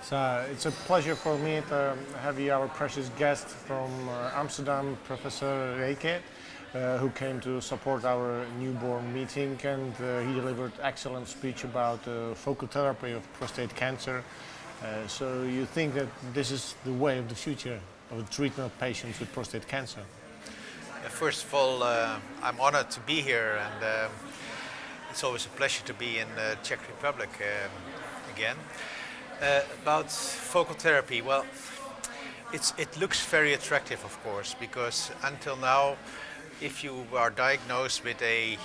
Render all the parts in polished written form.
So it's a pleasure for me to have you, our precious guest from Amsterdam, Professor Reijke, who came to support our newborn meeting, and he delivered excellent speech about focal therapy of prostate cancer. So you think that this is the way of the future of the treatment of patients with prostate cancer? First of all, I'm honored to be here, and it's always a pleasure to be in the Czech Republic again. About focal therapy, well, it looks very attractive, of course, because until now, if you are diagnosed with a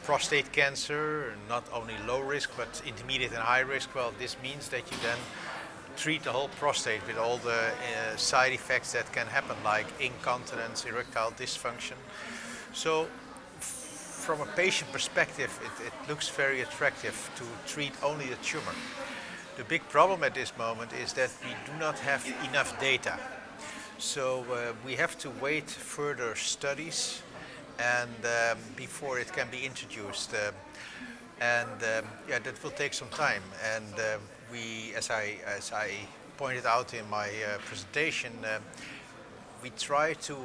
prostate cancer, not only low risk but intermediate and high risk, well, this means that you then treat the whole prostate with all the side effects that can happen, like incontinence, erectile dysfunction. So from a patient perspective, it looks very attractive to treat only the tumor. The big problem at this moment is that we do not have enough data. So we have to wait further studies and before it can be introduced. Yeah, that will take some time. And we, as I pointed out in my presentation, we try to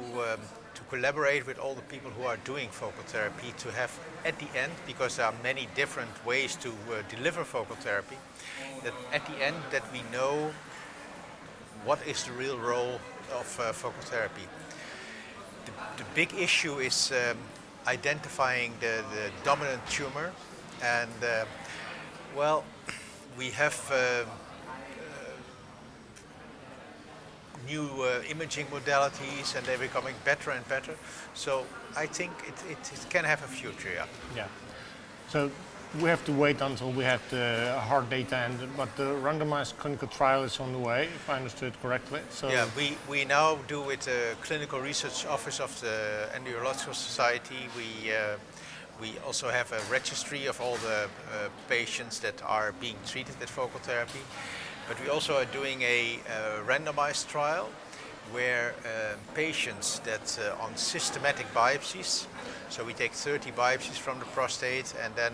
collaborate with all the people who are doing focal therapy to have at the end, because there are many different ways to deliver focal therapy, that at the end that we know what is the real role of focal therapy. The big issue is identifying the dominant tumor, and well, we have new imaging modalities, and they're becoming better and better. So I think it can have a future. Yeah. So we have to wait until we have the hard data, but the randomized clinical trial is on the way, if I understood correctly. So yeah, we now do with the Clinical Research Office of the Endourological Society. We also have a registry of all the patients that are being treated with focal therapy. But we also are doing a randomized trial where patients that on systematic biopsies, so we take 30 biopsies from the prostate, and then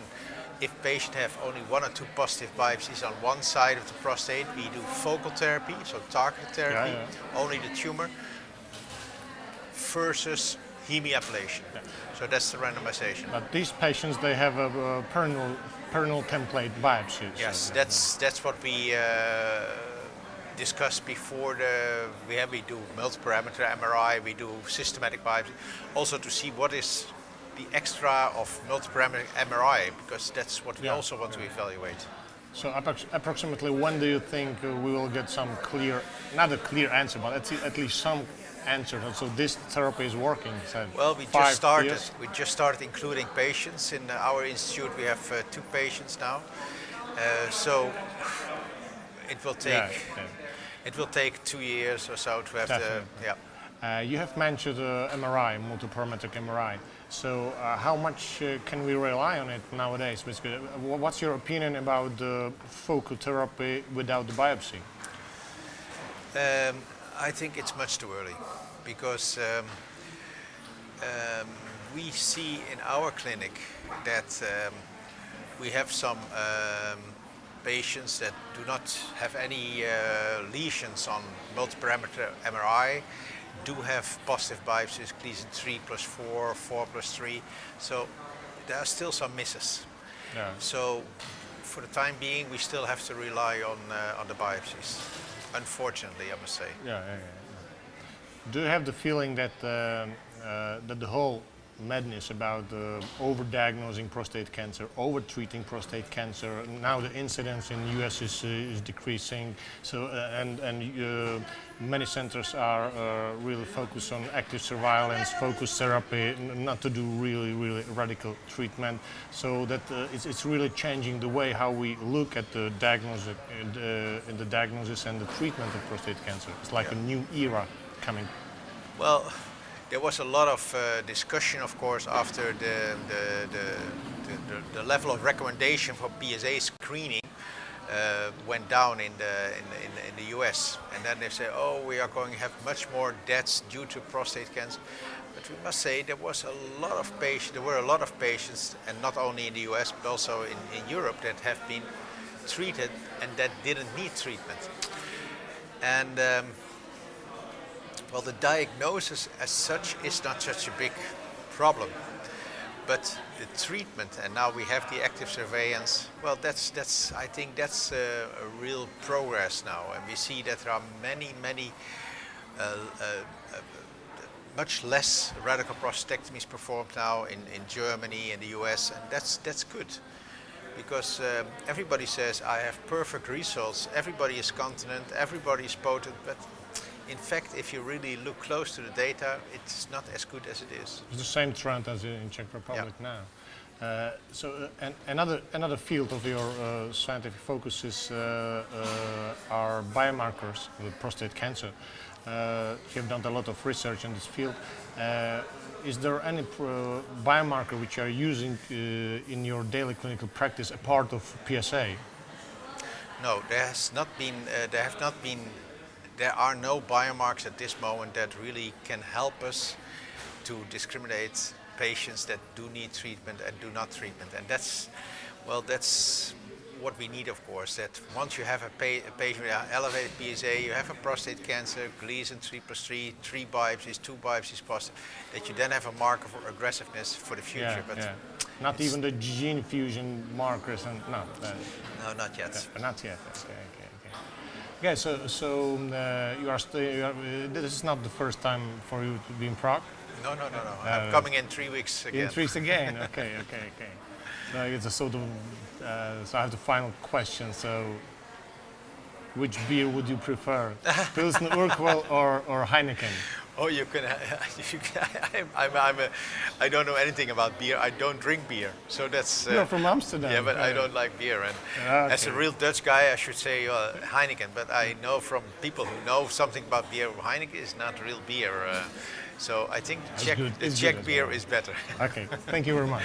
if patients have only 1 or 2 positive biopsies on one side of the prostate, we do focal therapy, so targeted therapy, only the tumor, versus hemiablation. Yeah. So that's the randomization. But these patients, they have a perinal template biopsy. Yes, that's what we discussed before. We do multi-parameter MRI, we do systematic biopsy, also to see what is the extra of multi-parameter MRI, because that's what we also want to evaluate. So approximately when do you think we will get some clear, not a clear answer, but at least some answer? So this therapy is working? So well, we just started. Years? We just started including patients. In our institute we have 2 patients now. So it will take it will take 2 years or so to have you have mentioned MRI, multiparametric MRI. So how much can we rely on it nowadays? Basically, what's your opinion about the focal therapy without the biopsy? I think it's much too early, because we see in our clinic that we have some patients that do not have any lesions on multiparameter MRI, do have positive biopsies, Gleason 3+4, 4+3, so there are still some misses. Yeah. So for the time being, we still have to rely on the biopsies, unfortunately, I must say. Yeah. Do you have the feeling that that the whole madness about overdiagnosing prostate cancer, overtreating prostate cancer, now the incidence in the US is decreasing, so many centers are really focused on active surveillance, focused therapy, not to do really radical treatment, so that it's really changing the way how we look at the diagnosis, in the diagnosis and the treatment of prostate cancer. It's like a new era coming. Well, there was a lot of discussion, of course, after the level of recommendation for PSA screening went down in the US, and then they say, oh, we are going to have much more deaths due to prostate cancer. But we must say there were a lot of patients, and not only in the US but also in Europe, that have been treated and that didn't need treatment. And well, the diagnosis as such is not such a big problem, but the treatment, and now we have the active surveillance. Well, that's I think that's a real progress now, and we see that there are many much less radical prostatectomies performed now in Germany and the US, and that's good, because everybody says I have perfect results, everybody is continent, everybody is potent, but in fact, if you really look close to the data, it's not as good as it is. It's the same trend as in Czech Republic now. And another field of your scientific focus is are biomarkers of prostate cancer. You have done a lot of research in this field. Is there any biomarker which you are using in your daily clinical practice apart of PSA? No, there are no biomarkers at this moment that really can help us to discriminate patients that do need treatment and do not treatment. And that's what we need, of course, that once you have a patient with elevated PSA, you have a prostate cancer, Gleason 3+3, 3 biopsies, 2 biopsies positive, that you then have a marker for aggressiveness for the future. But not even the gene fusion markers, and no, not yet. Not yet. Okay, so this is not the first time for you to be in Prague? No. I'm coming in 3 weeks again. In 3 weeks again. Okay. So it's a sort of. So I have the final question. So, which beer would you prefer, Pilsner Urquell or Heineken? Oh, you can. I don't know anything about beer. I don't drink beer, so that's. You're from Amsterdam. Yeah, but I don't like beer, and as a real Dutch guy, I should say Heineken. But I know from people who know something about beer, Heineken is not real beer. So I think the Czech beer is better. Okay, thank you very much.